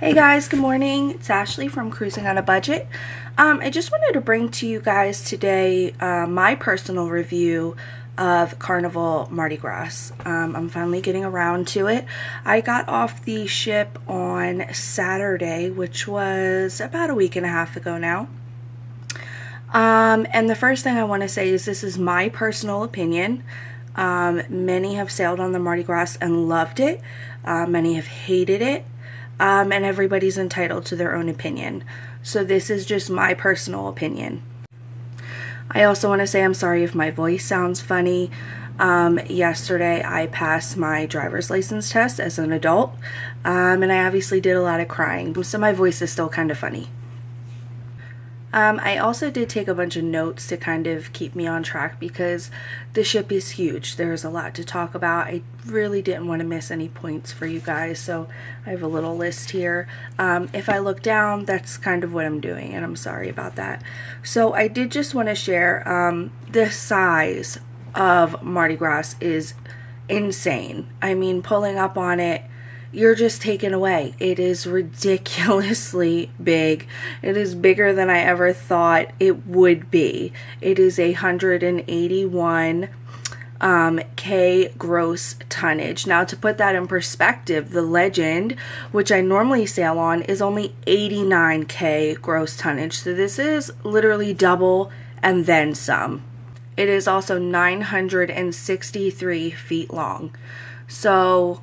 Hey guys, good morning. It's Ashley from Cruising on a Budget. I just wanted to bring to you guys today my personal review of Carnival Mardi Gras. I'm finally getting around to it. I got off the ship on Saturday, which was about a week and a half ago now. And the first thing I want to say is this is my personal opinion. Many have sailed on the Mardi Gras and loved it. Many have hated it. And everybody's entitled to their own opinion. So this is just my personal opinion. I also want to say I'm sorry if my voice sounds funny. Yesterday I passed my driver's license test as an adult, and I obviously did a lot of crying, so my voice is still kind of funny. I also did take a bunch of notes to kind of keep me on track because the ship is huge. There's a lot to talk about. I really didn't want to miss any points for you guys, so I have a little list here. If I look down, that's kind of what I'm doing, and I'm sorry about that. So I did just want to share the size of Mardi Gras is insane. I mean, pulling up on it, you're just taken away. It is ridiculously big. It is bigger than I ever thought it would be. It is 181 K gross tonnage. Now, to put that in perspective, the Legend, which I normally sail on, is only 89 K gross tonnage. So this is literally double and then some. It is also 963 feet long. So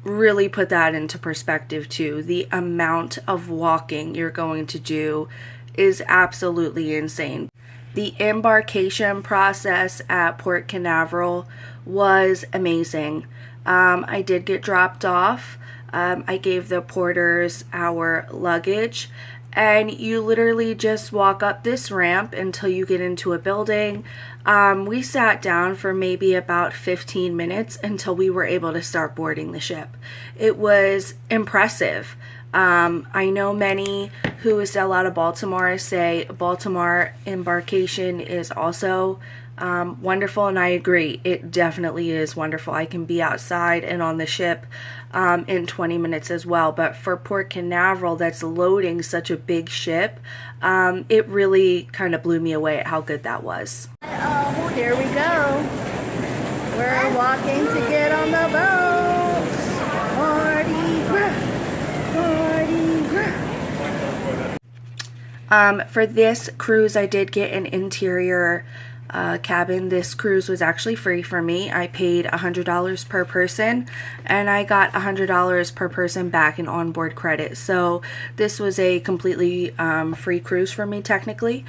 really put that into perspective too. The amount of walking you're going to do is absolutely insane. The embarkation process at Port Canaveral was amazing. I did get dropped off. I gave the porters our luggage, and you literally just walk up this ramp until you get into a building. We sat down for maybe about 15 minutes until we were able to start boarding the ship. It was impressive. I know many who sail out of Baltimore say Baltimore embarkation is also wonderful, and I agree. It definitely is wonderful. I can be outside and on the ship in 20 minutes as well. But for Port Canaveral, that's loading such a big ship, it really kind of blew me away at how good that was. Here we go. We're walking to get on the boat. Mardi Gras. Mardi Gras. For this cruise, I did get an interior cabin. This cruise was actually free for me. I paid $100 per person, and I got $100 per person back in onboard credit. So this was a completely free cruise for me technically.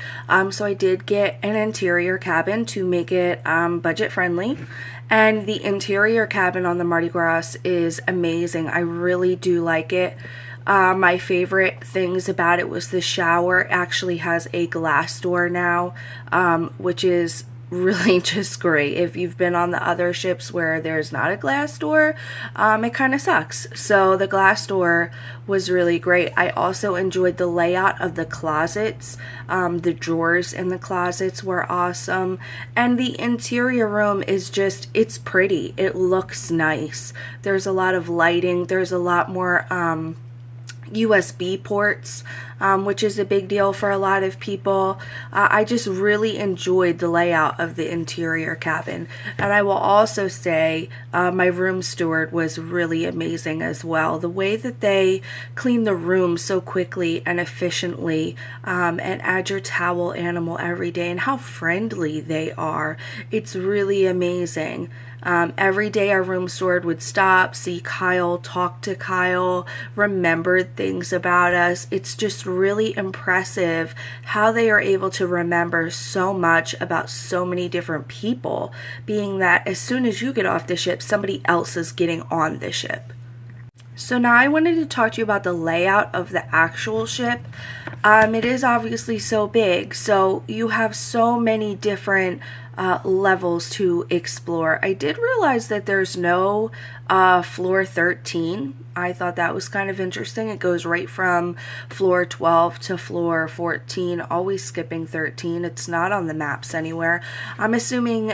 So I did get an interior cabin to make it budget friendly. And the interior cabin on the Mardi Gras is amazing. I really do like it. My favorite things about it was the shower actually has a glass door now, which is really just great. If you've been on the other ships where there's not a glass door, it kind of sucks. So the glass door was really great. I also enjoyed the layout of the closets. The drawers in the closets were awesome. And the interior room is just, it's pretty. It looks nice. There's a lot of lighting. There's a lot more USB ports, which is a big deal for a lot of people. I just really enjoyed the layout of the interior cabin. And I will also say my room steward was really amazing as well. The way that they clean the room so quickly and efficiently, and add your towel animal every day, and how friendly they are. It's really amazing. Every day our room steward would stop, see Kyle, talk to Kyle, remember things about us. It's just really impressive how they are able to remember so much about so many different people, being that as soon as you get off the ship, somebody else is getting on the ship. So now I wanted to talk to you about the layout of the actual ship. It is obviously so big, so you have so many different levels to explore. I did realize that there's no floor 13. I thought that was kind of interesting. It goes right from floor 12 to floor 14, always skipping 13. It's not on the maps anywhere. I'm assuming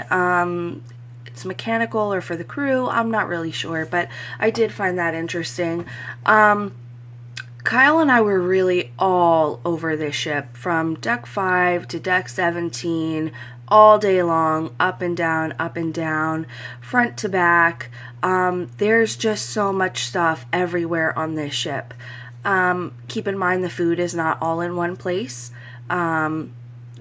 it's mechanical or for the crew. I'm not really sure, but I did find that interesting. Kyle and I were really all over this ship from deck 5 to deck 17 all day long, up and down, front to back. There's just so much stuff everywhere on this ship. Keep in mind the food is not all in one place.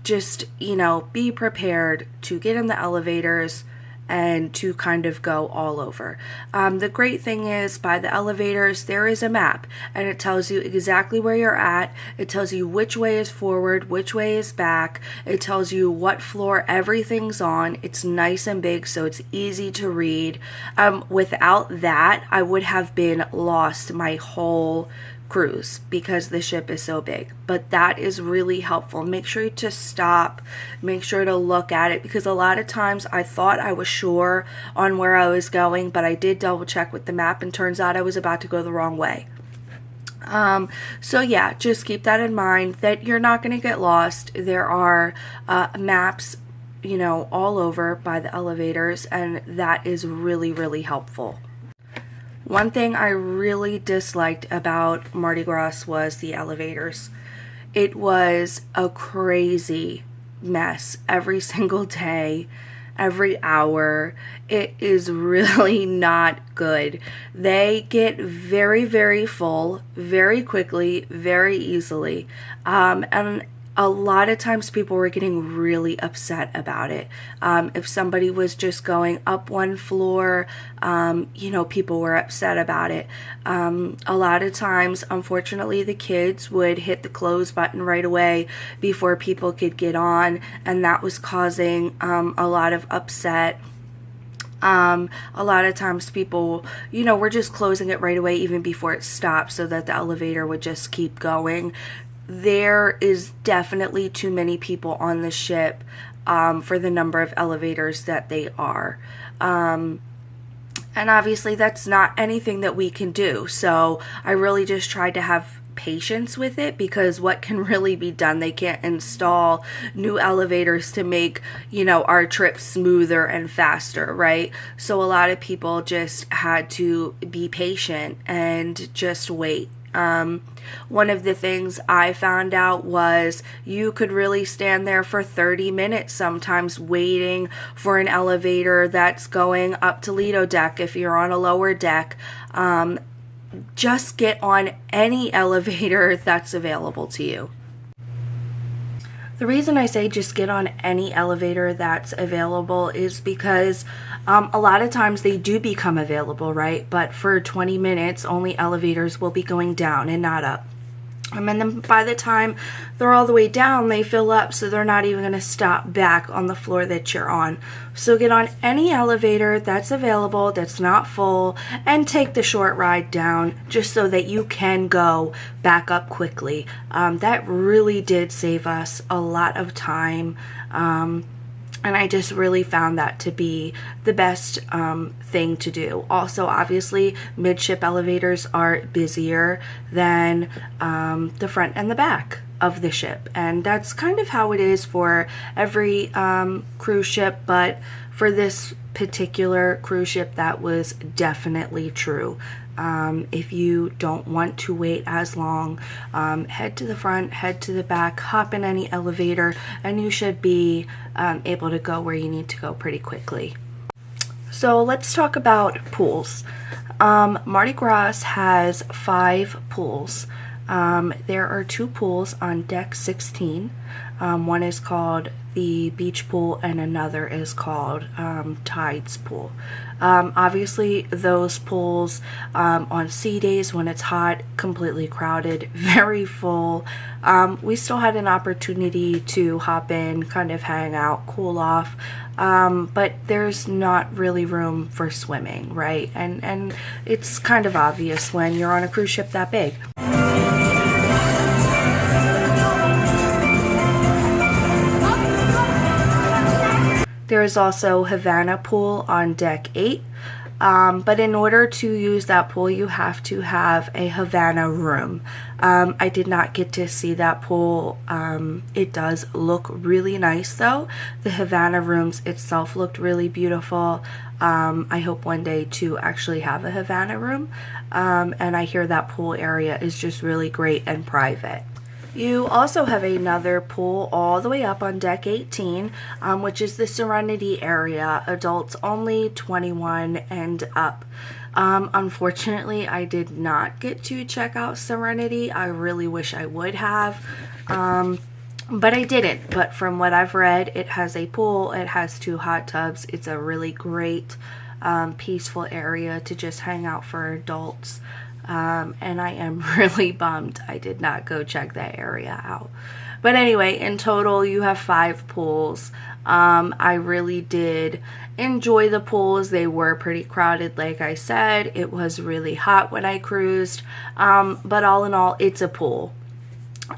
Just, be prepared to get in the elevators and to kind of go all over. The great thing is, by the elevators, there is a map, and it tells you exactly where you're at. It tells you which way is forward, which way is back. It tells you what floor everything's on. It's nice and big, so it's easy to read. Without that, I would have been lost my whole cruise because the ship is so big. But that is really helpful. Make sure to stop, make sure to look at it, because a lot of times I thought I was sure on where I was going, but I did double check with the map and turns out I was about to go the wrong way. So yeah, just keep that in mind, that you're not going to get lost. There are maps all over by the elevators, and that is really, really helpful. One thing I really disliked about Mardi Gras was the elevators. It was a crazy mess every single day, every hour. It is really not good. They get very, very full, very quickly, very easily. And a lot of times people were getting really upset about it. If somebody was just going up one floor, people were upset about it. A lot of times, unfortunately, the kids would hit the close button right away before people could get on, and that was causing a lot of upset. A lot of times people, were just closing it right away even before it stopped so that the elevator would just keep going. There is definitely too many people on the ship for the number of elevators that they are. And obviously that's not anything that we can do. So I really just tried to have patience with it, because what can really be done? They can't install new elevators to make, our trip smoother and faster, right? So a lot of people just had to be patient and just wait. One of the things I found out was you could really stand there for 30 minutes sometimes waiting for an elevator that's going up to Lido deck if you're on a lower deck. Just get on any elevator that's available to you. The reason I say just get on any elevator that's available is because a lot of times they do become available, right? But for 20 minutes, only elevators will be going down and not up. And then by the time they're all the way down, they fill up, so they're not even going to stop back on the floor that you're on. So get on any elevator that's available, that's not full, and take the short ride down just so that you can go back up quickly. That really did save us a lot of time. And I just really found that to be the best thing to do. Also, obviously, midship elevators are busier than the front and the back of the ship. And that's kind of how it is for every cruise ship. But for this particular cruise ship, that was definitely true. If you don't want to wait as long, head to the front, head to the back, hop in any elevator, and you should be able to go where you need to go pretty quickly. So let's talk about pools. Mardi Gras has 5 pools. There are 2 pools on deck 16. One is called the beach pool and another is called Tides pool. Obviously those pools on sea days when it's hot, completely crowded, very full. We still had an opportunity to hop in, kind of hang out, cool off, but there's not really room for swimming, right? And it's kind of obvious when you're on a cruise ship that big. There is also Havana pool on deck 8, but in order to use that pool you have to have a Havana room. I did not get to see that pool. It does look really nice though. The Havana rooms itself looked really beautiful. I hope one day to actually have a Havana room, and I hear that pool area is just really great and private. You also have another pool all the way up on deck 18, which is the Serenity area, adults only 21 and up. Unfortunately, I did not get to check out Serenity. I really wish I would have, but I didn't. But from what I've read, it has a pool, it has 2 hot tubs. It's a really great, peaceful area to just hang out for adults. And I am really bummed I did not go check that area out. But anyway, in total, you have 5 pools. I really did enjoy the pools. They were pretty crowded, like I said. It was really hot when I cruised. But all in all, it's a pool.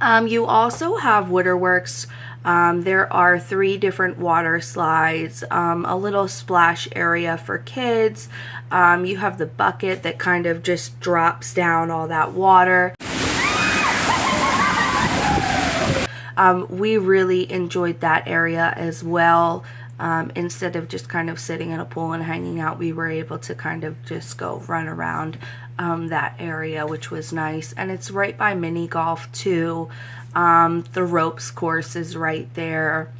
You also have waterworks. There are 3 different water slides, a little splash area for kids. You have the bucket that kind of just drops down all that water. We really enjoyed that area as well. Instead of just kind of sitting in a pool and hanging out, we were able to kind of just go run around that area, which was nice. And it's right by mini golf too. The ropes course is right there.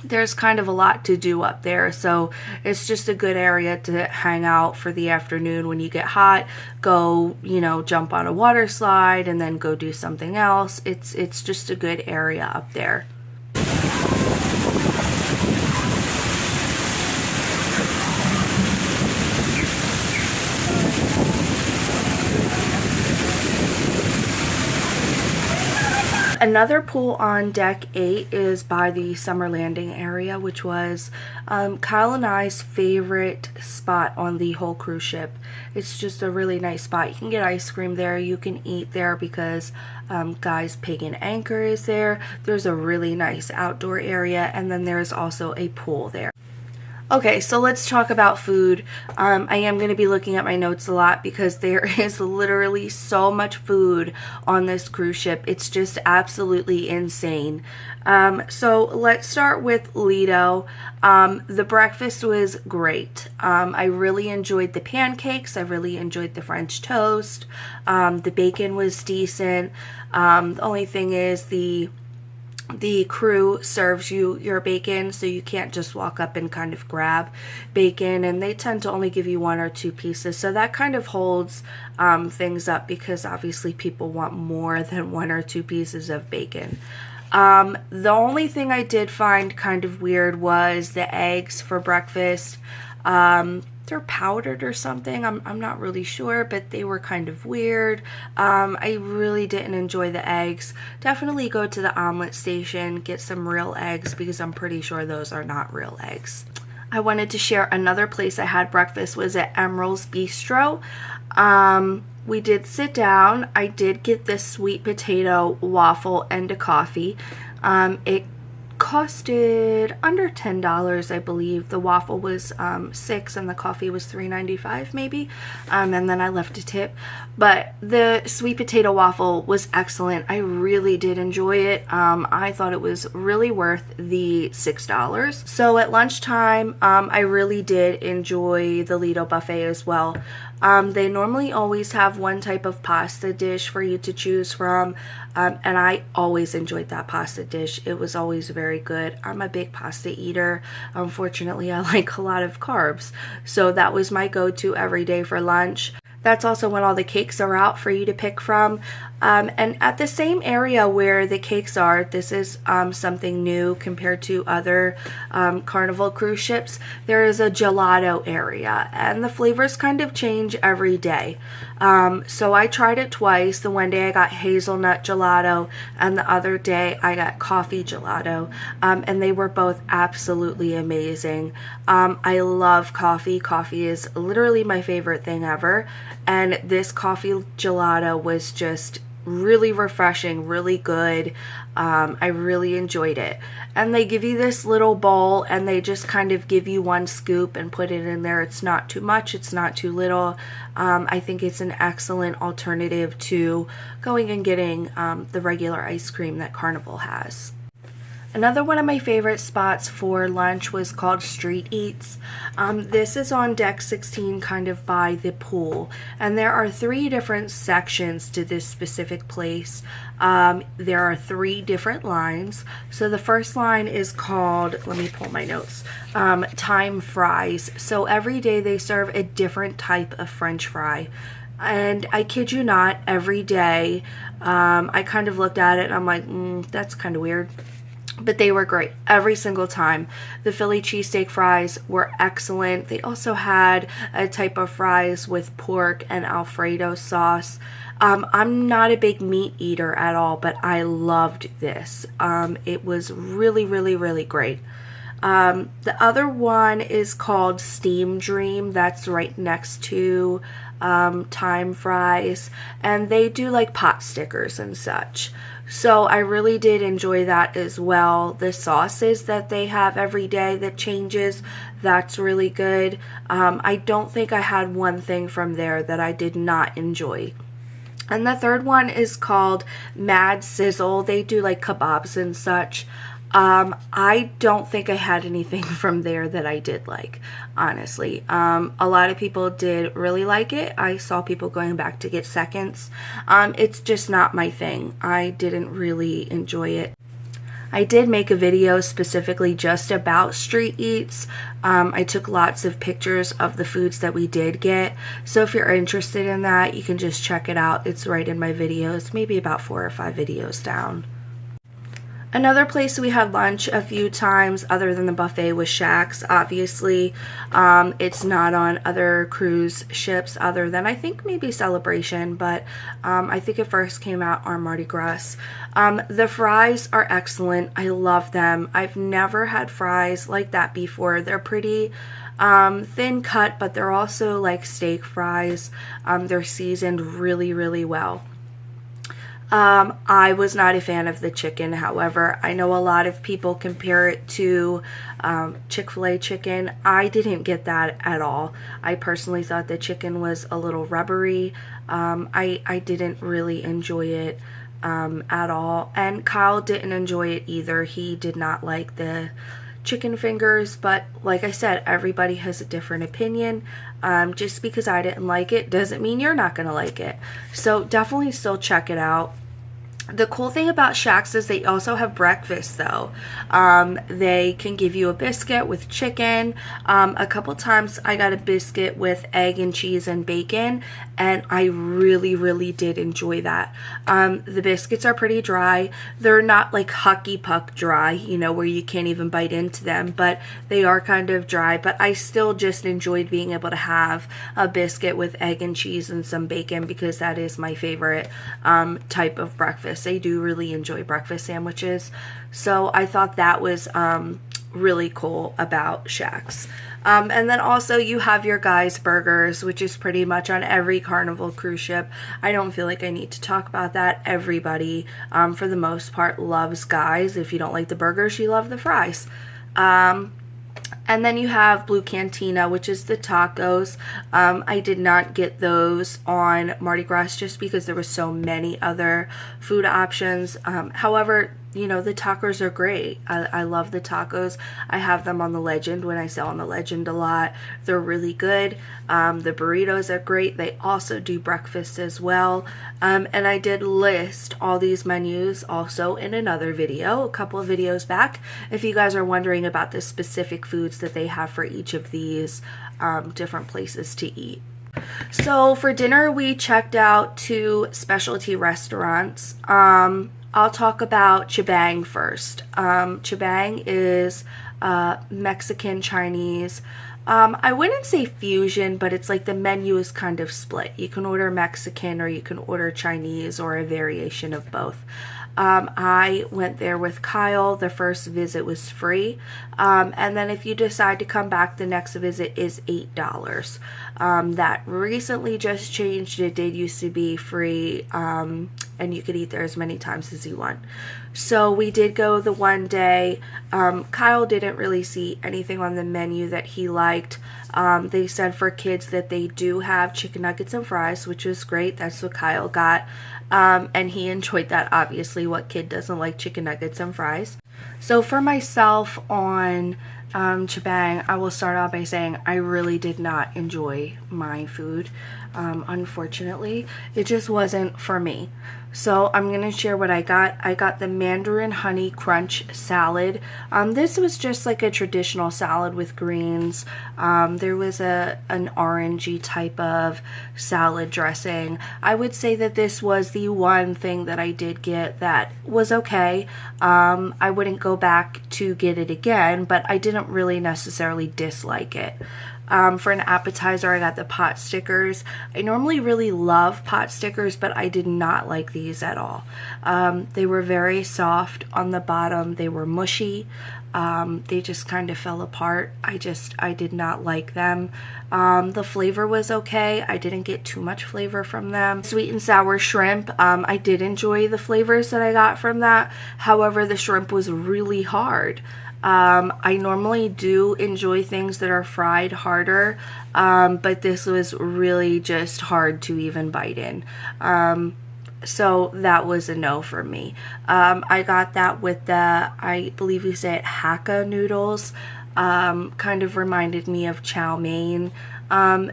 There's kind of a lot to do up there, so it's just a good area to hang out for the afternoon when you get hot. Go, you know, jump on a water slide and then go do something else. It's just a good area up there. Another pool on deck 8 is by the summer landing area, which was Kyle and I's favorite spot on the whole cruise ship. It's just a really nice spot. You can get ice cream there, you can eat there because Guy's Pig and Anchor is there. There's a really nice outdoor area, and then there's also a pool there. Okay, so let's talk about food. I am going to be looking at my notes a lot because there is literally so much food on this cruise ship. It's just absolutely insane. So let's start with Lido. The breakfast was great. I really enjoyed the pancakes. I really enjoyed the French toast. The bacon was decent. The only thing is the crew serves you your bacon, so you can't just walk up and kind of grab bacon, and they tend to only give you 1 or 2 pieces, so that kind of holds things up because obviously people want more than 1 or 2 pieces of bacon. The only thing I did find kind of weird was the eggs for breakfast. They're powdered or something. I'm not really sure, but they were kind of weird. I really didn't enjoy the eggs. Definitely go to the omelet station, get some real eggs because I'm pretty sure those are not real eggs. I wanted to share another place I had breakfast was at Emerald's Bistro. We did sit down. I did get this sweet potato waffle and a coffee. It costed under $10, I believe. The waffle was $6 and the coffee was $3.95 maybe, and then I left a tip. But the sweet potato waffle was excellent. I really did enjoy it. I thought it was really worth the $6. So at lunchtime, I really did enjoy the Lido buffet as well. They normally always have one type of pasta dish for you to choose from, and I always enjoyed that pasta dish. It was always very good. I'm a big pasta eater. Unfortunately, I like a lot of carbs, so that was my go-to every day for lunch. That's also when all the cakes are out for you to pick from. And at the same area where the cakes are, this is something new compared to other Carnival cruise ships. There is a gelato area, and the flavors kind of change every day. So I tried it twice. The one day I got hazelnut gelato, and the other day I got coffee gelato, and they were both absolutely amazing. I love coffee. Coffee is literally my favorite thing ever, and this coffee gelato was just really refreshing, really good. I really enjoyed it. And they give you this little bowl, and they just kind of give you 1 scoop and put it in there. It's not too much, it's not too little. I think it's an excellent alternative to going and getting the regular ice cream that Carnival has. Another one of my favorite spots for lunch was called Street Eats. This is on deck 16, kind of by the pool, and there are 3 different sections to this specific place. There are 3 different lines. So the first line is called, let me pull my notes, Time Fries. So every day they serve a different type of French fry. And I kid you not, every day I kind of looked at it and I'm like, that's kind of weird. But they were great every single time. The Philly cheesesteak fries were excellent. They also had a type of fries with pork and Alfredo sauce. I'm not a big meat eater at all, but I loved this. It was really, really, really great. The other one is called Steam Dream. That's right next to Time Fries. And they do like pot stickers and such. So I really did enjoy that as well. The sauces that they have every day that changes, that's really good. I don't think I had one thing from there that I did not enjoy. And the third one is called Mad Sizzle. They do like kebabs and such. I don't think I had anything from there that I did like, honestly. A lot of people did really like it. I saw people going back to get seconds. It's just not my thing. I didn't really enjoy it. I did make a video specifically just about Street Eats. I took lots of pictures of the foods that we did get. So if you're interested in that, you can just check it out. It's right in my videos, maybe about 4 or 5 videos down. Another place we had lunch a few times other than the buffet was Shaq's. Obviously, it's not on other cruise ships other than I think maybe Celebration, but I think it first came out on Mardi Gras. The fries are excellent. I love them. I've never had fries like that before. They're pretty thin cut, but they're also like steak fries. They're seasoned really, really well. I was not a fan of the chicken. However, I know a lot of people compare it to Chick-fil-A chicken. I didn't get that at all. I personally thought the chicken was a little rubbery. I didn't really enjoy it at all. And Kyle didn't enjoy it either. He did not like the chicken fingers, but like I said, everybody has a different opinion. Just because I didn't like it doesn't mean you're not going to like it. So definitely still check it out. The cool thing about Shaq's is they also have breakfast though. They can give you a biscuit with chicken. A couple times I got a biscuit with egg and cheese and bacon, and I really, really did enjoy that. The biscuits are pretty dry. They're not like Hucky Puck dry, you know, where you can't even bite into them, but they are kind of dry. But I still just enjoyed being able to have a biscuit with egg and cheese and some bacon because that is my favorite type of breakfast. They do really enjoy breakfast sandwiches. So I thought that was really cool about Shaq's. And then also you have your Guys Burgers, which is pretty much on every Carnival cruise ship. I don't feel like I need to talk about that. Everybody, for the most part, loves Guys. If you don't like the burgers, you love the fries. And then you have Blue Cantina, which is the tacos. I did not get those on Mardi Gras just because there were so many other food options. However, you know, the tacos are great. I love the tacos. I have them on the Legend when I sell on the Legend a lot. They're really good. The burritos are great. They also do breakfast as well. And I did list all these menus also in another video, a couple of videos back, if you guys are wondering about the specific foods that they have for each of these different places to eat. So for dinner, we checked out 2 specialty restaurants. I'll talk about Chabang first. Chabang is Mexican Chinese. I wouldn't say fusion, but it's like the menu is kind of split. You can order Mexican or you can order Chinese or a variation of both. I went there with Kyle. The first visit was free. And then if you decide to come back, the next visit is $8. That recently just changed. It did used to be free. And and you could eat there as many times as you want. So we did go the one day. Kyle didn't really see anything on the menu that he liked. They said for kids that they do have chicken nuggets and fries, which was great. That's what Kyle got. And he enjoyed that, obviously. What kid doesn't like chicken nuggets and fries? So for myself on Chibang, I will start off by saying I really did not enjoy my food. Unfortunately, it just wasn't for me. So I'm going to share what I got. I got the Mandarin Honey Crunch salad. This was just like a traditional salad with greens. There was an orangey type of salad dressing. I would say that this was the one thing that I did get that was okay. I wouldn't go back to get it again, but I didn't really necessarily dislike it. For an appetizer, I got the pot stickers. I normally really love pot stickers, but I did not like these at all. They were very soft on the bottom. They were mushy. They just kind of fell apart. I did not like them. The flavor was okay. I didn't get too much flavor from them. Sweet and sour shrimp. I did enjoy the flavors that I got from that. However, the shrimp was really hard. I normally do enjoy things that are fried harder, but this was really just hard to even bite in. So that was a no for me. I got that with the, I believe you say it, Hakka noodles. Kind of reminded me of chow mein.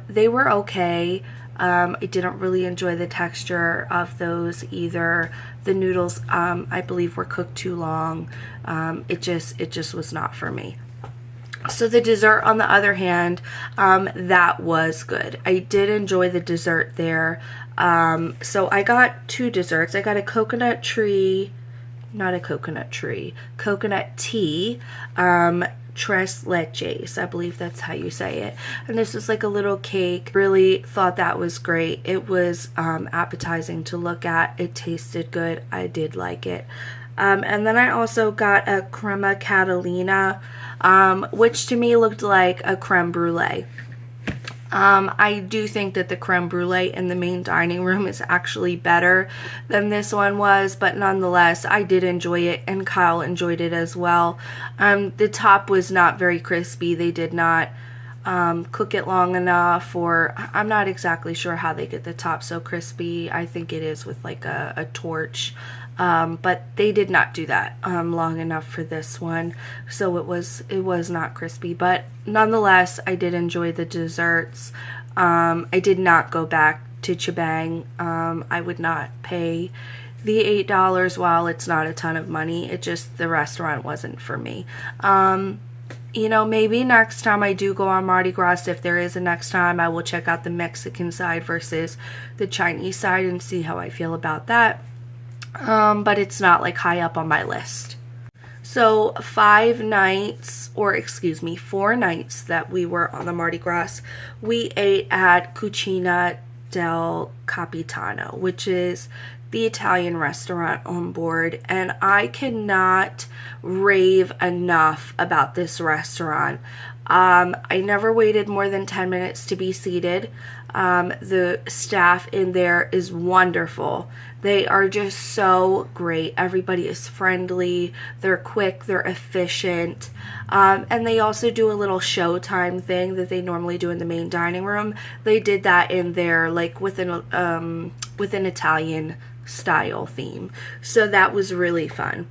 They were okay. I didn't really enjoy the texture of those either. The noodles, I believe, were cooked too long. It just was not for me. So the dessert, on the other hand, that was good. I did enjoy the dessert there. So I got two desserts. I got a coconut tea, tres leches, I believe that's how you say it. And this was like a little cake. Really thought that was great. It was appetizing to look at. It tasted good. I did like it. And then I also got a crema catalina, which to me looked like a creme brulee. I do think that the creme brulee in the main dining room is actually better than this one was, but nonetheless, I did enjoy it, and Kyle enjoyed it as well. The top was not very crispy. They did not cook it long enough, or I'm not exactly sure how they get the top so crispy. I think it is with like a torch. But they did not do that long enough for this one, so it was not crispy. But nonetheless, I did enjoy the desserts. I did not go back to Chibang. I would not pay the $8. While it's not a ton of money, it just, the restaurant wasn't for me. You know, maybe next time I do go on Mardi Gras, if there is a next time, I will check out the Mexican side versus the Chinese side and see how I feel about that. But it's not like high up on my list. So 4 nights that we were on the Mardi Gras, we ate at Cucina del Capitano, which is the Italian restaurant on board, and I cannot rave enough about this restaurant. I never waited more than 10 minutes to be seated. The staff in there is wonderful. They are just so great. Everybody is friendly. They're quick. They're efficient. And they also do a little showtime thing that they normally do in the main dining room. They did that in there, like with an Italian style theme. So that was really fun.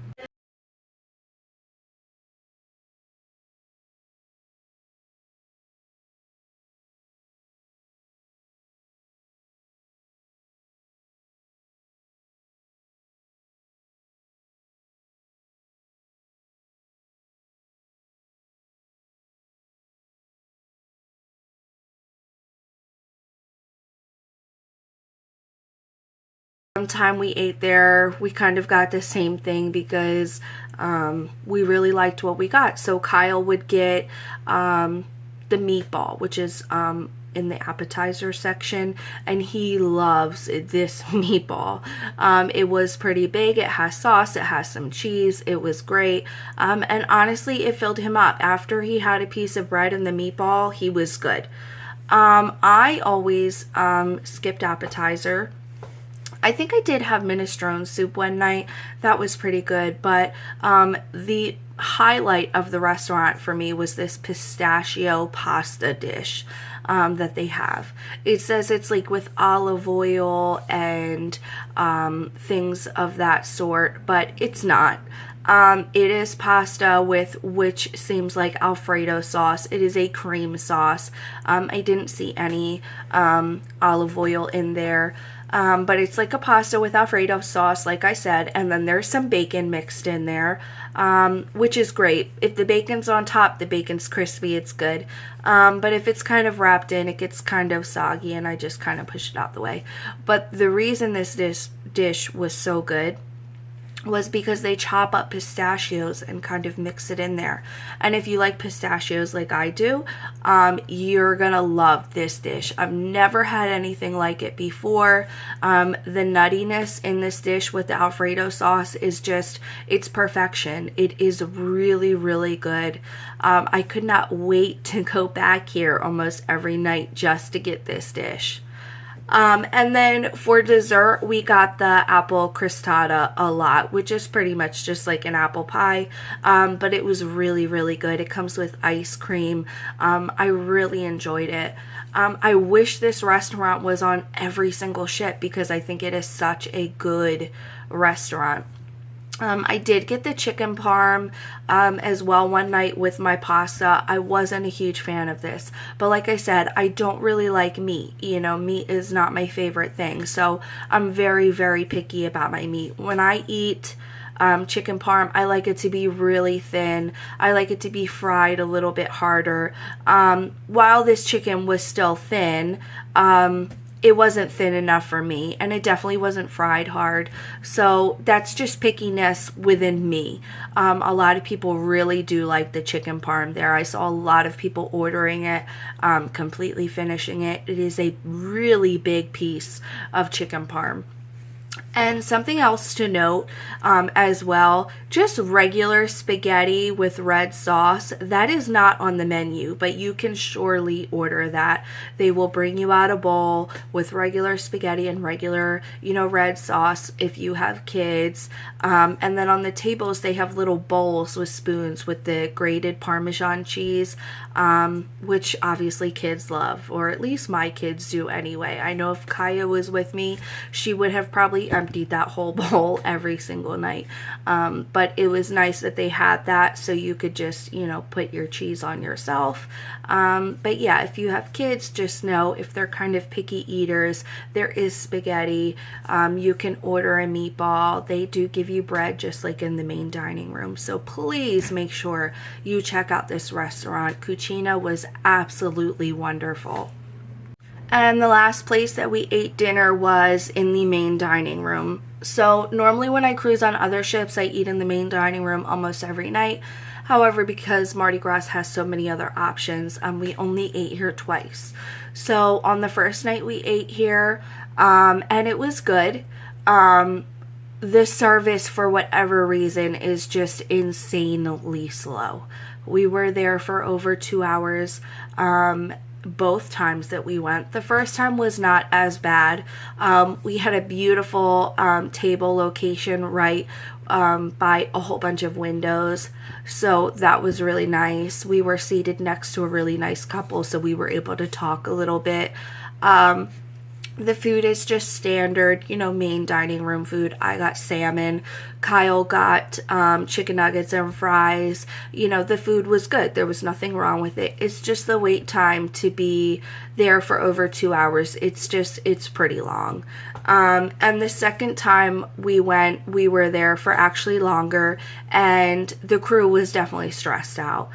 Time we ate there, we kind of got the same thing because we really liked what we got. So Kyle would get the meatball, which is in the appetizer section, and he loves this meatball. It was pretty big. It has sauce. It has some cheese. It was great. And honestly, it filled him up. After he had a piece of bread and the meatball, he was good. I always skipped appetizer. I think I did have minestrone soup one night. That was pretty good. But the highlight of the restaurant for me was this pistachio pasta dish that they have. It says it's like with olive oil and things of that sort, but it's not. It is pasta with which seems like Alfredo sauce. It is a cream sauce. I didn't see any olive oil in there. But it's like a pasta with Alfredo sauce, like I said, and then there's some bacon mixed in there, which is great. If the bacon's on top, the bacon's crispy, it's good. But if it's kind of wrapped in, it gets kind of soggy, and I just kind of push it out the way. But the reason this dish was so good was because they chop up pistachios and kind of mix it in there. And if you like pistachios like I do, you're gonna love this dish. I've never had anything like it before. The nuttiness in this dish with the Alfredo sauce is just, it's perfection. It is really, really good. I could not wait to go back here almost every night just to get this dish. And then for dessert, we got the apple crostata a lot, which is pretty much just like an apple pie, but it was really, really good. It comes with ice cream. I really enjoyed it. I wish this restaurant was on every single ship because I think it is such a good restaurant. I did get the chicken parm as well one night with my pasta. I wasn't a huge fan of this, but like I said, I don't really like meat. You know, meat is not my favorite thing, so I'm very, very picky about my meat. When I eat chicken parm, I like it to be really thin. I like it to be fried a little bit harder. While this chicken was still thin, it wasn't thin enough for me, and it definitely wasn't fried hard. So that's just pickiness within me. A lot of people really do like the chicken parm there. I saw a lot of people ordering it, completely finishing it. It is a really big piece of chicken parm. And something else to note as well, just regular spaghetti with red sauce, that is not on the menu, but you can surely order that. They will bring you out a bowl with regular spaghetti and regular, red sauce if you have kids. And then on the tables, they have little bowls with spoons with the grated Parmesan cheese, which obviously kids love, or at least my kids do anyway. I know if Kaya was with me, she would have probably emptied that whole bowl every single night. But it was nice that they had that so you could just, put your cheese on yourself. But yeah, if you have kids, just know if they're kind of picky eaters, there is spaghetti. You can order a meatball. They do give you bread just like in the main dining room. So please make sure you check out this restaurant. Cucina was absolutely wonderful. And the last place that we ate dinner was in the main dining room. So normally when I cruise on other ships, I eat in the main dining room almost every night. However, because Mardi Gras has so many other options, we only ate here twice. So on the first night we ate here, and it was good. The service, for whatever reason, is just insanely slow. We were there for over 2 hours. Both times that we went. The first time was not as bad. We had a beautiful table location right by a whole bunch of windows, so that was really nice. We were seated next to a really nice couple, so we were able to talk a little bit. The food is just standard, main dining room food. I got salmon. Kyle got chicken nuggets and fries. The food was good. There was nothing wrong with it. It's just the wait time to be there for over 2 hours. It's pretty long. And the second time we went, we were there for actually longer, and the crew was definitely stressed out.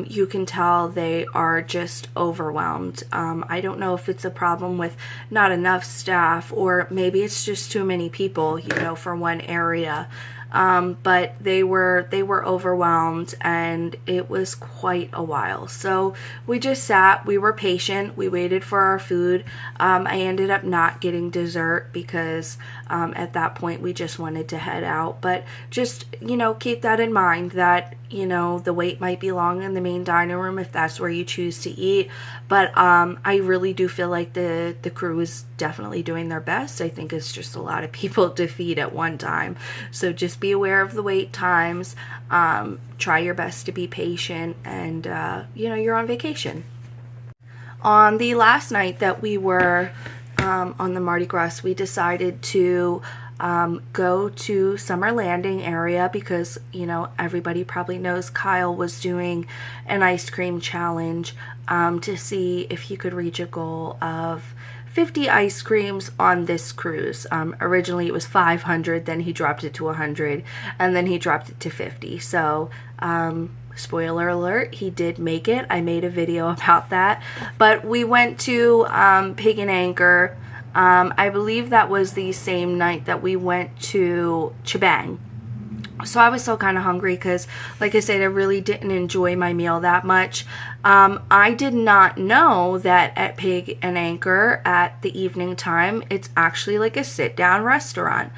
You can tell they are just overwhelmed. I don't know if it's a problem with not enough staff, or maybe it's just too many people, for one area. but they were overwhelmed, and it was quite a while. So we just sat, we were patient, we waited for our food. I ended up not getting dessert because at that point we just wanted to head out. But just, you know, keep that in mind, that, you know, the wait might be long in the main dining room if that's where you choose to eat. But I really do feel like the crew is definitely doing their best. I think it's just a lot of people to feed at one time. So just be aware of the wait times. Try your best to be patient, and you know, you're on vacation. On the last night that we were on the Mardi Gras, we decided to go to Summer Landing area because, you know, everybody probably knows Kyle was doing an ice cream challenge to see if he could reach a goal of 50 ice creams on this cruise. Originally it was 500, then he dropped it to 100, and then he dropped it to 50. So spoiler alert, he did make it. I made a video about that. But we went to Pig and Anchor. I believe that was the same night that we went to Chibang. So I was still kind of hungry because, like I said, I really didn't enjoy my meal that much. I did not know that at Pig and Anchor at the evening time, it's actually like a sit-down restaurant.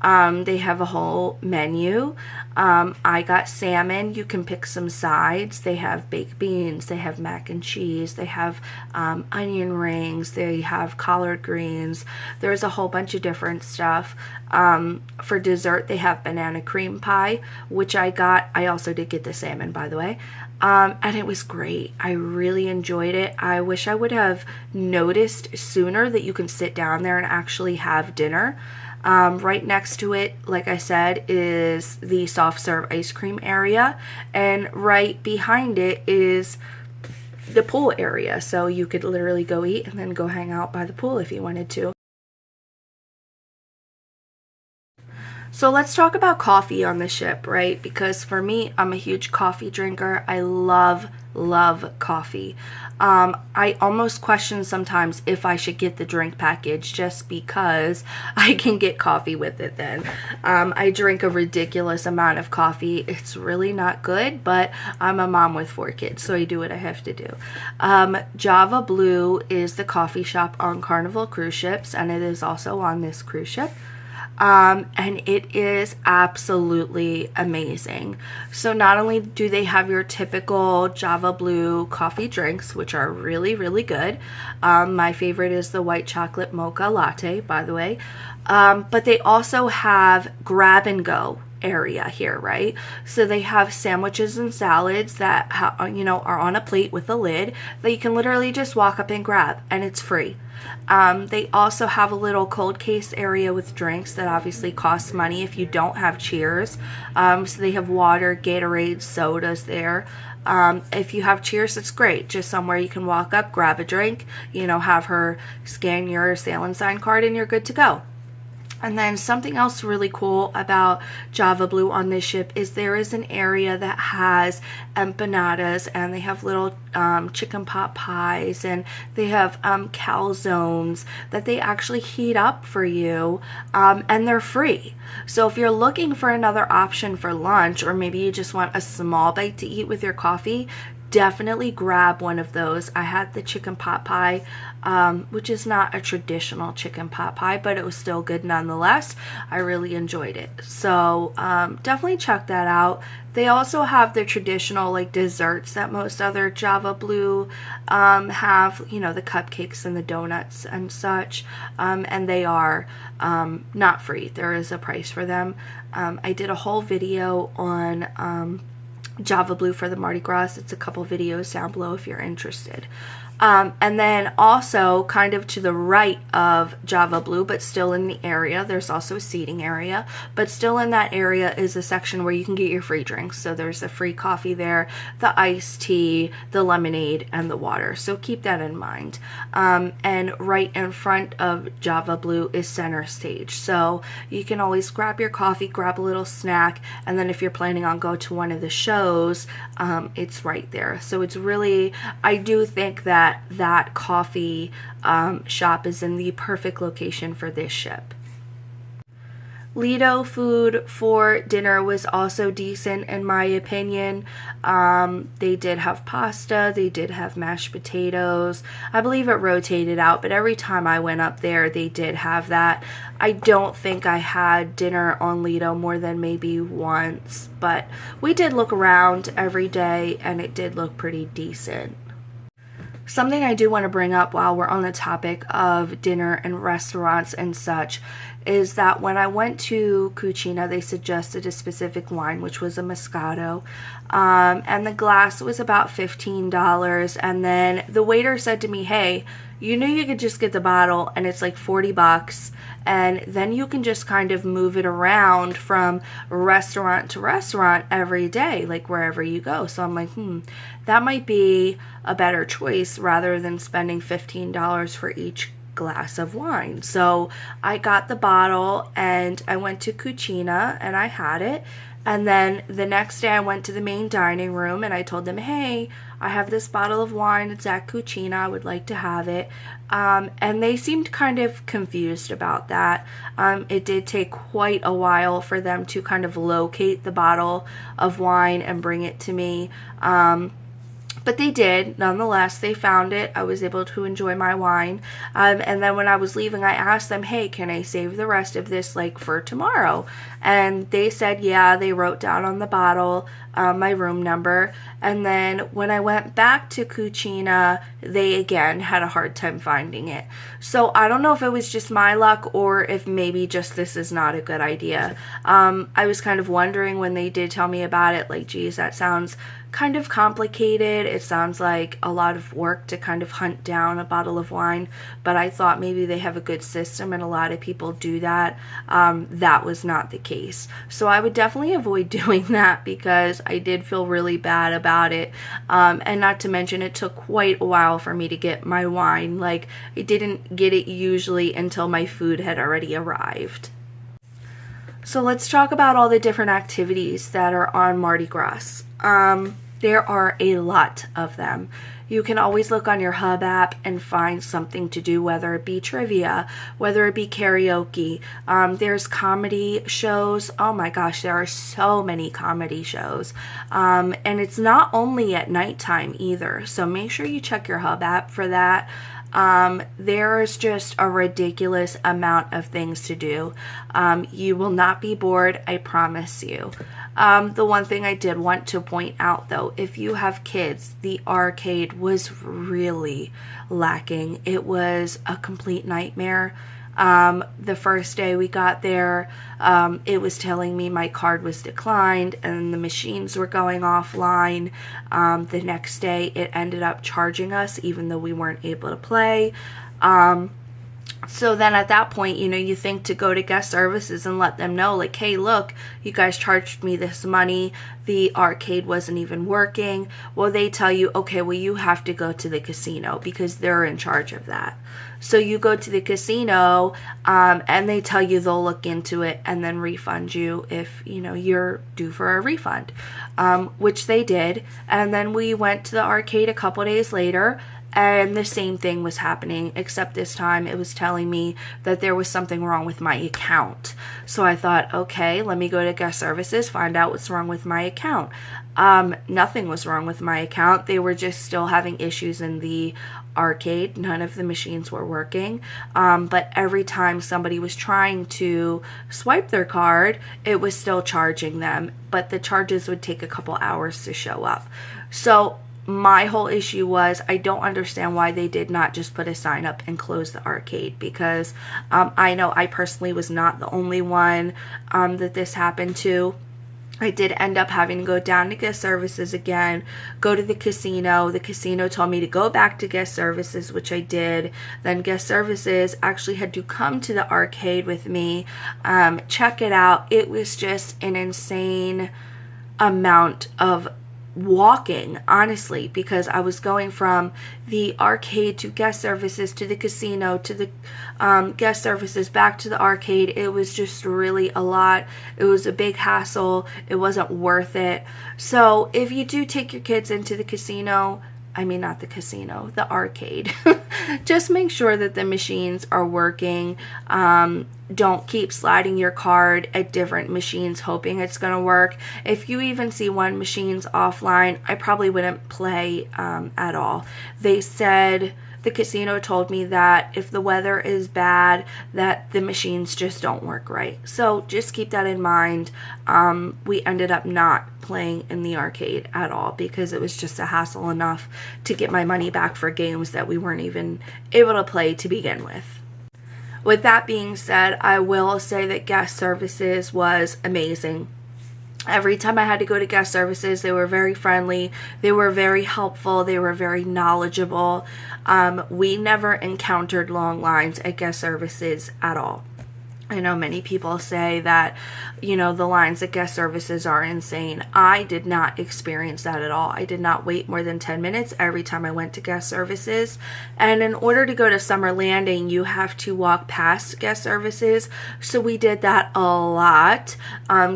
They have a whole menu. I got salmon. You can pick some sides. They have baked beans. They have mac and cheese. They have onion rings. They have collard greens. There's a whole bunch of different stuff. For dessert, they have banana cream pie, which I got. I also did get the salmon, by the way. And it was great. I really enjoyed it. I wish I would have noticed sooner that you can sit down there and actually have dinner. Right next to it, like I said, is the soft serve ice cream area, and right behind it is the pool area. So you could literally go eat and then go hang out by the pool if you wanted to. So let's talk about coffee on the ship, right? Because for me, I'm a huge coffee drinker. I love coffee. I almost question sometimes if I should get the drink package just because I can get coffee with it then. I drink a ridiculous amount of coffee. It's really not good, but I'm a mom with 4 kids, so I do what I have to do. Java Blue is the coffee shop on Carnival cruise ships, and it is also on this cruise ship. And it is absolutely amazing. So not only do they have your typical Java Blue coffee drinks, which are really good. My favorite is the white chocolate mocha latte, by the way. But they also have grab and go area here, right? So they have sandwiches and salads that you know, are on a plate with a lid that you can literally just walk up and grab, and it's free. They also have a little cold case area with drinks that obviously costs money if you don't have Cheers. So they have water, Gatorade, sodas there. If you have Cheers, it's great. Just somewhere you can walk up, grab a drink, you know, have her scan your Sail and Sign card, and you're good to go. And then something else really cool about Java Blue on this ship is there is an area that has empanadas, and they have little chicken pot pies, and they have calzones that they actually heat up for you, and they're free. So if you're looking for another option for lunch, or maybe you just want a small bite to eat with your coffee, definitely grab one of those. I had the chicken pot pie, which is not a traditional chicken pot pie, but it was still good nonetheless. I really enjoyed it. So definitely check that out. They also have the traditional like desserts that most other Java Blue have, you know, the cupcakes and the donuts and such, and they are not free. There is a price for them. I did a whole video on Java Blue for the Mardi Gras. It's a couple videos down below if you're interested. And then also kind of to the right of Java Blue, but still in the area, there's also a seating area, but still in that area is a section where you can get your free drinks. So there's the free coffee there, the iced tea, the lemonade, and the water. So keep that in mind. And right in front of Java Blue is center stage. So you can always grab your coffee, grab a little snack, and then if you're planning on going to one of the shows, it's right there. So it's really, I do think that that coffee shop is in the perfect location for this ship. Lido food for dinner was also decent in my opinion. They did have pasta, they did have mashed potatoes. I believe it rotated out, but every time I went up there, they did have that. I don't think I had dinner on Lido more than maybe once, but we did look around every day and it did look pretty decent. Something I do want to bring up while we're on the topic of dinner and restaurants and such is that when I went to Cucina, they suggested a specific wine, which was a Moscato, and the glass was about $15. And then the waiter said to me, hey, you knew you could just get the bottle and it's like $40, and then you can just kind of move it around from restaurant to restaurant every day, like wherever you go. So I'm like, that might be a better choice rather than spending $15 for each glass of wine. So I got the bottle and I went to Cucina and I had it. And then the next day I went to the main dining room and I told them, hey, I have this bottle of wine. It's at Cucina. I would like to have it. And they seemed kind of confused about that. It did take quite a while for them to kind of locate the bottle of wine and bring it to me. But they did. Nonetheless, they found it. I was able to enjoy my wine. And then when I was leaving, I asked them, hey, can I save the rest of this like for tomorrow? And they said, yeah. They wrote down on the bottle my room number. And then when I went back to Cucina, they again had a hard time finding it. So I don't know if it was just my luck or if maybe just this is not a good idea. I was kind of wondering when they did tell me about it, like, geez, that sounds kind of complicated. It sounds like a lot of work to kind of hunt down a bottle of wine, but I thought maybe they have a good system and a lot of people do that. That was not the case. So I would definitely avoid doing that because I did feel really bad about it. And not to mention it took quite a while for me to get my wine. Like, I didn't get it usually until my food had already arrived. So let's talk about all the different activities that are on Mardi Gras. There are a lot of them. You can always look on your Hub app and find something to do, whether it be trivia, whether it be karaoke. There's comedy shows. Oh my gosh, there are so many comedy shows. And it's not only at nighttime either. So make sure you check your Hub app for that. There's just a ridiculous amount of things to do. You will not be bored, I promise you. The one thing I did want to point out though, if you have kids, the arcade was really lacking. It was a complete nightmare. The first day we got there, it was telling me my card was declined and the machines were going offline. The next day it ended up charging us even though we weren't able to play. So then at that point, you know, you think to go to guest services and let them know, like, hey, look, you guys charged me this money. The arcade wasn't even working. Well, they tell you, okay, well, you have to go to the casino because they're in charge of that. So you go to the casino and they tell you they'll look into it and then refund you if, you know, you're due for a refund, which they did. And then we went to the arcade a couple days later. And the same thing was happening, except this time it was telling me that there was something wrong with my account. So I thought, okay, let me go to guest services, find out what's wrong with my account. Nothing was wrong with my account. They were just still having issues in the arcade. None of the machines were working. But every time somebody was trying to swipe their card, it was still charging them. But the charges would take a couple hours to show up. So my whole issue was I don't understand why they did not just put a sign up and close the arcade, because I know I personally was not the only one that this happened to. I did end up having to go down to guest services again, go to the casino. The casino told me to go back to guest services, which I did. Then guest services actually had to come to the arcade with me, check it out. It was just an insane amount of walking, honestly, because I was going from the arcade to guest services to the casino to the guest services back to the arcade. It was just really a lot. It was a big hassle. It wasn't worth it. So if you do take your kids into the casino, I mean, not the casino, the arcade. Just make sure that the machines are working. Don't keep sliding your card at different machines hoping it's going to work. If you even see one machine's offline, I probably wouldn't play at all. They said, the casino told me that if the weather is bad, that the machines just don't work right. So just keep that in mind. We ended up not playing in the arcade at all because it was just a hassle enough to get my money back for games that we weren't even able to play to begin with. With that being said, I will say that guest services was amazing. Every time I had to go to guest services, they were very friendly, they were very helpful, they were very knowledgeable. We never encountered long lines at guest services at all. I know many people say that, you know, the lines at guest services are insane. I did not experience that at all. I did not wait more than 10 minutes every time I went to guest services. And in order to go to Summer Landing, you have to walk past guest services. So we did that a lot,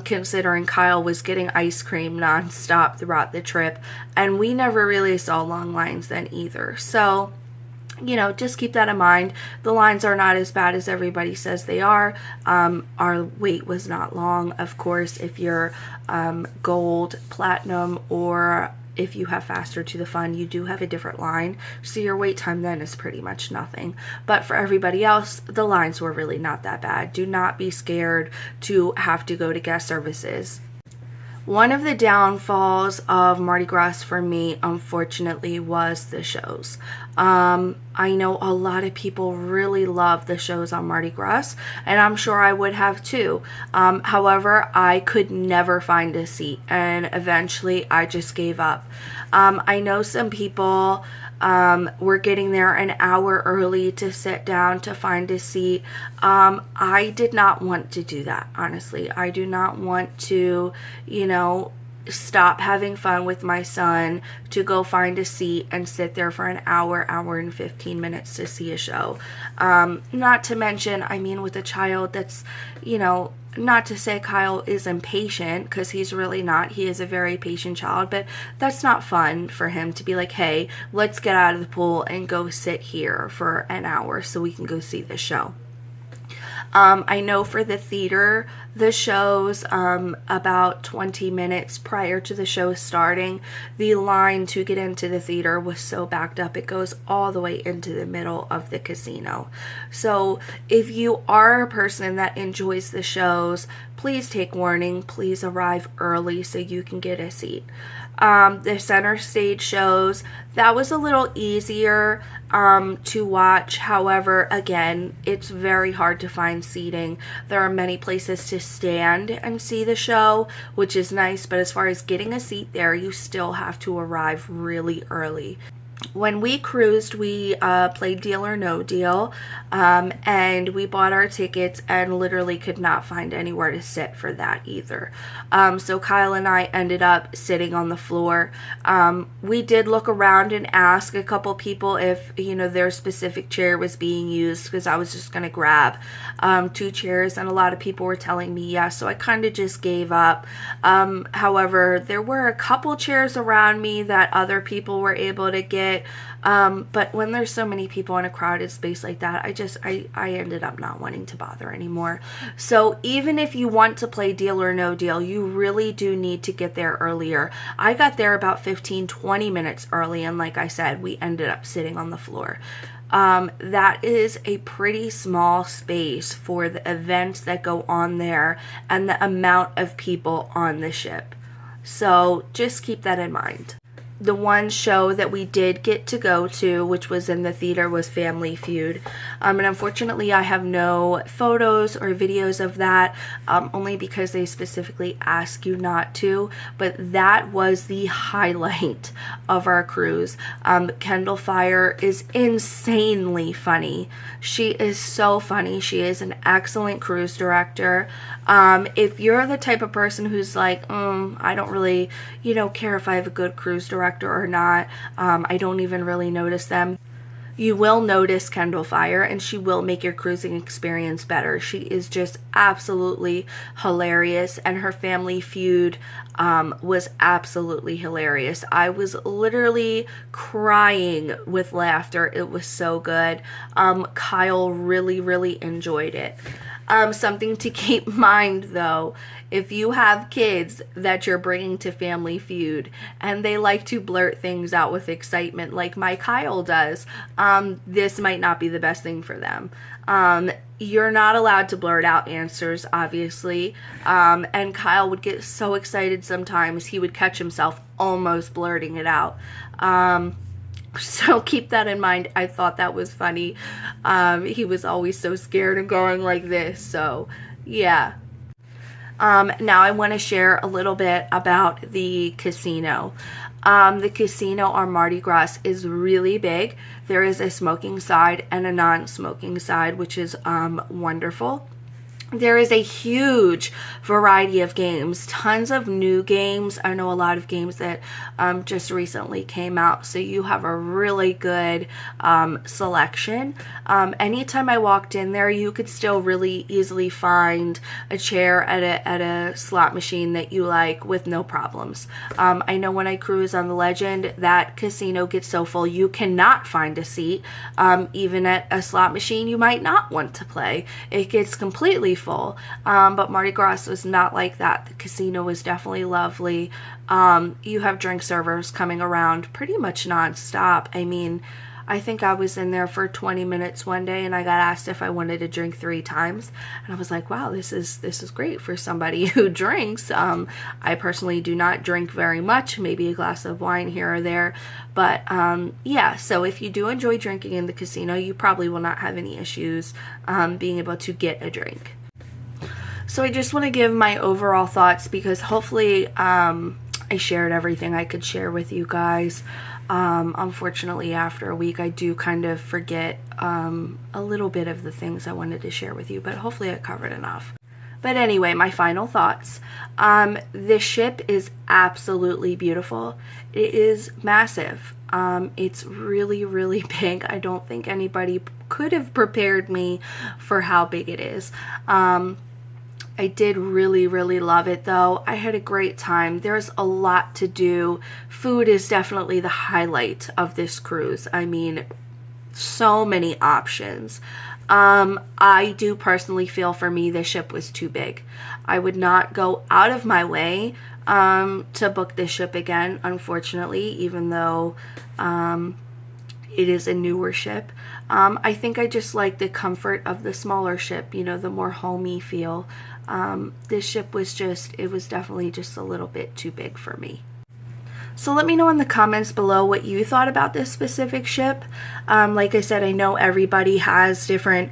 considering Kyle was getting ice cream nonstop throughout the trip. And we never really saw long lines then either. So, you know, just keep that in mind. The lines are not as bad as everybody says they are. Our wait was not long. Of course, if you're gold, platinum, or if you have faster to the fun, you do have a different line. So your wait time then is pretty much nothing. But for everybody else, the lines were really not that bad. Do not be scared to have to go to guest services. One of the downfalls of Mardi Gras for me, unfortunately, was the shows. I know a lot of people really love the shows on Mardi Gras, and I'm sure I would have too. However, I could never find a seat, and eventually I just gave up. I know some people were getting there an hour early to sit down to find a seat. I did not want to do that, honestly. I do not want to, you know, stop having fun with my son to go find a seat and sit there for an hour and 15 minutes to see a show. Not to mention, I mean, with a child that's, you know, not to say Kyle is impatient, because he's really not. He is a very patient child, but that's not fun for him to be like, hey, let's get out of the pool and go sit here for an hour so we can go see the show. I know for the theater, the shows, about 20 minutes prior to the show starting, the line to get into the theater was so backed up. It goes all the way into the middle of the casino. So if you are a person that enjoys the shows, please take warning. Please arrive early so you can get a seat. The center stage shows, that was a little easier to watch. However, again, it's very hard to find seating. There are many places to stand and see the show, which is nice, but as far as getting a seat there, you still have to arrive really early. When we cruised, we played Deal or No Deal, and we bought our tickets and literally could not find anywhere to sit for that either. So Kyle and I ended up sitting on the floor. We did look around and ask a couple people if, you know, their specific chair was being used, because I was just going to grab 2 chairs, and a lot of people were telling me yes, so I kind of just gave up. However, there were a couple chairs around me that other people were able to get. But when there's so many people in a crowded space like that, I ended up not wanting to bother anymore. So even if you want to play Deal or No Deal, you really do need to get there earlier. I got there about 15-20 minutes early, and like I said, we ended up sitting on the floor. That is a pretty small space for the events that go on there and the amount of people on the ship. So just keep that in mind. The one show that we did get to go to, which was in the theater, was Family Feud. And unfortunately, I have no photos or videos of that, only because they specifically ask you not to. But that was the highlight of our cruise. Kendall Fire is insanely funny. She is so funny. She is an excellent cruise director. If you're the type of person who's like, I don't really, care if I have a good cruise director or not. I don't even really notice them. You will notice Kendall Fire, and she will make your cruising experience better. She is just absolutely hilarious, and her Family Feud was absolutely hilarious. I was literally crying with laughter. It was so good. Kyle really enjoyed it. Something to keep in mind though, if you have kids that you're bringing to Family Feud and they like to blurt things out with excitement like my Kyle does, this might not be the best thing for them. You're not allowed to blurt out answers, obviously, and Kyle would get so excited sometimes he would catch himself almost blurting it out. So keep that in mind. I thought that was funny. He was always so scared and going like this. So yeah. Now I want to share a little bit about the casino. The casino on Mardi Gras is really big. There is a smoking side and a non-smoking side, which is wonderful. There is a huge variety of games, tons of new games. I know a lot of games that just recently came out, so you have a really good selection. Anytime I walked in there, you could still really easily find a chair at a slot machine that you like with no problems. I know when I cruise on the Legend, that casino gets so full you cannot find a seat. Even at a slot machine you might not want to play. It gets completely full. But Mardi Gras was not like that. The casino was definitely lovely. You have drink servers coming around pretty much non-stop. I mean, I think I was in there for 20 minutes one day and I got asked if I wanted to drink 3 times, and I was like, wow, this is great for somebody who drinks. I personally do not drink very much, maybe a glass of wine here or there, but yeah, so if you do enjoy drinking in the casino, you probably will not have any issues being able to get a drink. So I just want to give my overall thoughts because hopefully I shared everything I could share with you guys. Unfortunately, after a week, I do kind of forget a little bit of the things I wanted to share with you, but hopefully I covered enough. But anyway, my final thoughts. This ship is absolutely beautiful. It is massive. It's really big. I don't think anybody could have prepared me for how big it is. I did really love it though. I had a great time. There's a lot to do. Food is definitely the highlight of this cruise. I mean, so many options. I do personally feel for me the ship was too big. I would not go out of my way to book this ship again, unfortunately, even though it is a newer ship. I think I just like the comfort of the smaller ship, you know, the more homey feel. This ship was it was definitely just a little bit too big for me. So let me know in the comments below what you thought about this specific ship. Like I said, I know everybody has different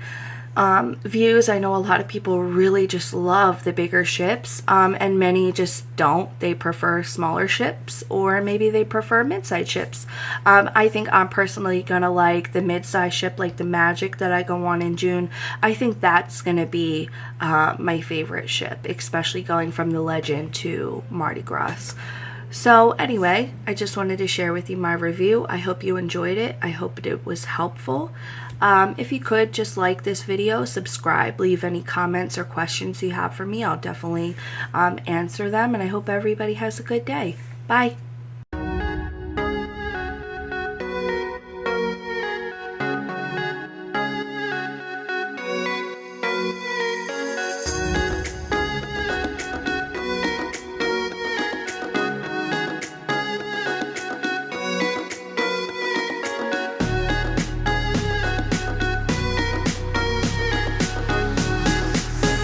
views. I know a lot of people really just love the bigger ships, and many just don't. They prefer smaller ships, or maybe they prefer mid-size ships. I think I'm personally gonna like the mid-size ship, like the Magic that I go on in June. I think that's gonna be my favorite ship, especially going from the Legend to Mardi Gras. So anyway, I just wanted to share with you my review. I hope you enjoyed it. I hope it was helpful. If you could, just like this video, subscribe, leave any comments or questions you have for me. I'll definitely answer them, and I hope everybody has a good day. Bye.